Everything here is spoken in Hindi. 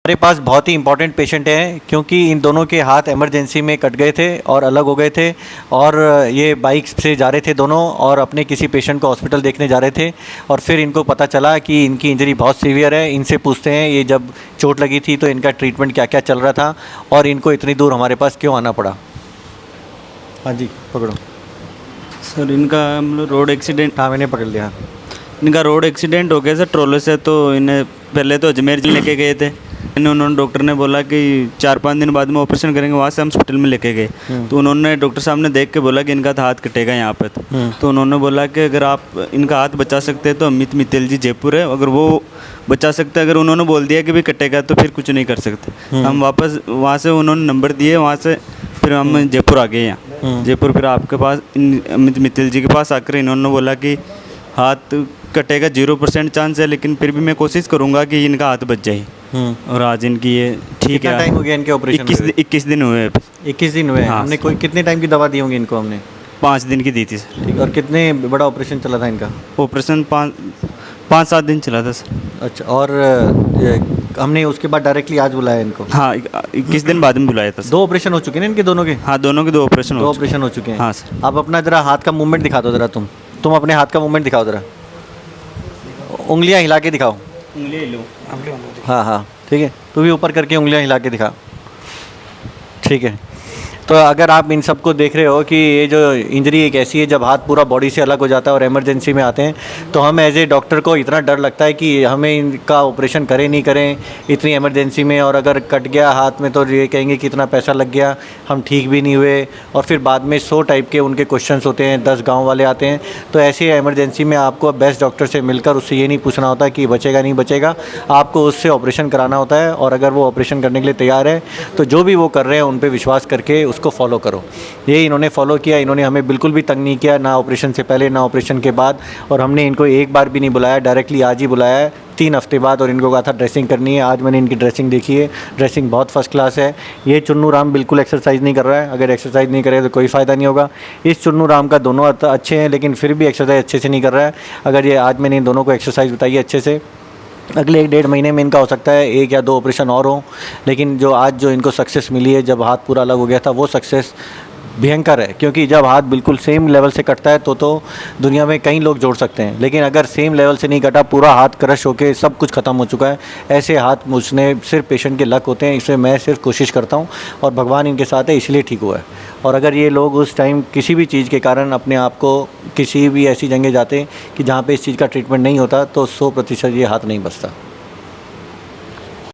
हमारे पास बहुत ही इंपॉर्टेंट पेशेंट हैं क्योंकि इन दोनों के हाथ इमरजेंसी में कट गए थे और अलग हो गए थे और ये बाइक से जा रहे थे दोनों और अपने किसी पेशेंट को हॉस्पिटल देखने जा रहे थे और फिर इनको पता चला कि इनकी इंजरी बहुत सीवियर है। इनसे पूछते हैं ये जब चोट लगी थी तो इनका ट्रीटमेंट क्या क्या चल रहा था और इनको इतनी दूर हमारे पास क्यों आना पड़ा। हाँ जी पकड़ो। सर इनका मतलब रोड एक्सीडेंट। हाँ मैंने पकड़ लिया। इनका रोड एक्सीडेंट हो गया सर ट्रोले से। तो इन्हें पहले तो अजमेर लेके गए थे। उन्होंने डॉक्टर ने बोला कि 4-5 दिन बाद में ऑपरेशन करेंगे, वहाँ से हम हॉस्पिटल में लेके गए। तो उन्होंने डॉक्टर साहब ने देख के बोला कि इनका हाथ कटेगा यहाँ पे। तो उन्होंने बोला कि अगर आप इनका हाथ बचा सकते हैं तो अमित मित्तल जी जयपुर है, अगर वो बचा सकते हैं। अगर उन्होंने बोल दिया कि भी कटेगा तो फिर कुछ नहीं कर सकते। हम वापस वहाँ से उन्होंने नंबर दिए, वहाँ से फिर हम जयपुर आ गए यहाँ। जयपुर फिर आपके पास अमित मित्तल जी के पास आकर इन्होंने बोला कि हाथ कटेगा 0% चांस है, लेकिन फिर भी मैं कोशिश करूँगा कि इनका हाथ बच जाए। और आज इनकी ये ठीक है। टाइम हो गया इनके ऑपरेशन? 21 दिन हुए। 21 दिन हुए। हाँ, हमने कोई कितने टाइम की दवा दी होंगी इनको? हमने 5 दिन की दी थी सर। ठीक। और कितने बड़ा ऑपरेशन चला था इनका? ऑपरेशन 5-7 दिन चला था सर। अच्छा। और हमने उसके बाद डायरेक्टली आज बुलाया इनको? हाँ 21 दिन बाद में बुलाया था सर। 2 ऑपरेशन हो चुके हैं इनके दोनों के? हाँ दोनों के 2 ऑपरेशन 2 ऑपरेशन हो चुके हैं। हाँ सर। आप अपना ज़रा हाथ का मूवमेंट दिखा दो ज़रा। तुम अपने हाथ का मूवमेंट दिखाओ ज़रा, उंगलियां हिला के दिखाओ। उंगली लो। हाँ हाँ ठीक है। तू भी ऊपर करके उंगलियां हिला के दिखा। ठीक है। तो अगर आप इन सबको देख रहे हो कि ये जो इंजरी एक ऐसी है जब हाथ पूरा बॉडी से अलग हो जाता है और इमरजेंसी में आते हैं, तो हम एज ए डॉक्टर को इतना डर लगता है कि हमें इनका ऑपरेशन करें नहीं करें इतनी इमरजेंसी में, और अगर कट गया हाथ में तो ये कहेंगे कि इतना पैसा लग गया, हम ठीक भी नहीं हुए, और फिर बाद में 100 टाइप के उनके क्वेश्चंस होते हैं, 10 गाँव वाले आते हैं। तो ऐसी इमरजेंसी में आपको बेस्ट डॉक्टर से मिलकर उससे ये नहीं पूछना होता कि बचेगा नहीं बचेगा, आपको उससे ऑपरेशन कराना होता है। और अगर वो ऑपरेशन करने के लिए तैयार है तो जो भी वो कर रहे हैं उन पर विश्वास करके उसको फॉलो करो। ये इन्होंने फॉलो किया, इन्होंने हमें बिल्कुल भी तंग नहीं किया, ना ऑपरेशन से पहले ना ऑपरेशन के बाद। और हमने इनको एक बार भी नहीं बुलाया, डायरेक्टली आज ही बुलाया है 3 हफ्ते बाद, और इनको कहा था ड्रेसिंग करनी है। आज मैंने इनकी ड्रेसिंग देखी है, ड्रेसिंग बहुत फर्स्ट क्लास है। ये चुन्नू राम बिल्कुल एक्सरसाइज नहीं कर रहा है, अगर एक्सरसाइज नहीं करे तो कोई फ़ायदा नहीं होगा। इस चुन्नू राम का दोनों अच्छे हैं लेकिन फिर भी एक्सरसाइज अच्छे से नहीं कर रहा है। अगर ये आज मैंने इन दोनों को एक्सरसाइज बताई है अच्छे से, अगले 1-1.5 महीने में इनका हो सकता है 1 या 2 ऑपरेशन और हों। लेकिन जो आज जो इनको सक्सेस मिली है, जब हाथ पूरा अलग हो गया था, वो सक्सेस भयंकर है। क्योंकि जब हाथ बिल्कुल सेम लेवल से कटता है तो दुनिया में कई लोग जोड़ सकते हैं, लेकिन अगर सेम लेवल से नहीं कटा, पूरा हाथ क्रश होके सब कुछ ख़त्म हो चुका है, ऐसे हाथ मुझने सिर्फ पेशेंट के लक होते हैं। इसमें मैं सिर्फ कोशिश करता हूँ और भगवान इनके साथ है, इसलिए ठीक हुआ है। और अगर ये लोग उस टाइम किसी भी चीज़ के कारण अपने आप को किसी भी ऐसी जगह जाते कि जहाँ पे इस चीज़ का ट्रीटमेंट नहीं होता, तो 100% ये हाथ नहीं बचता।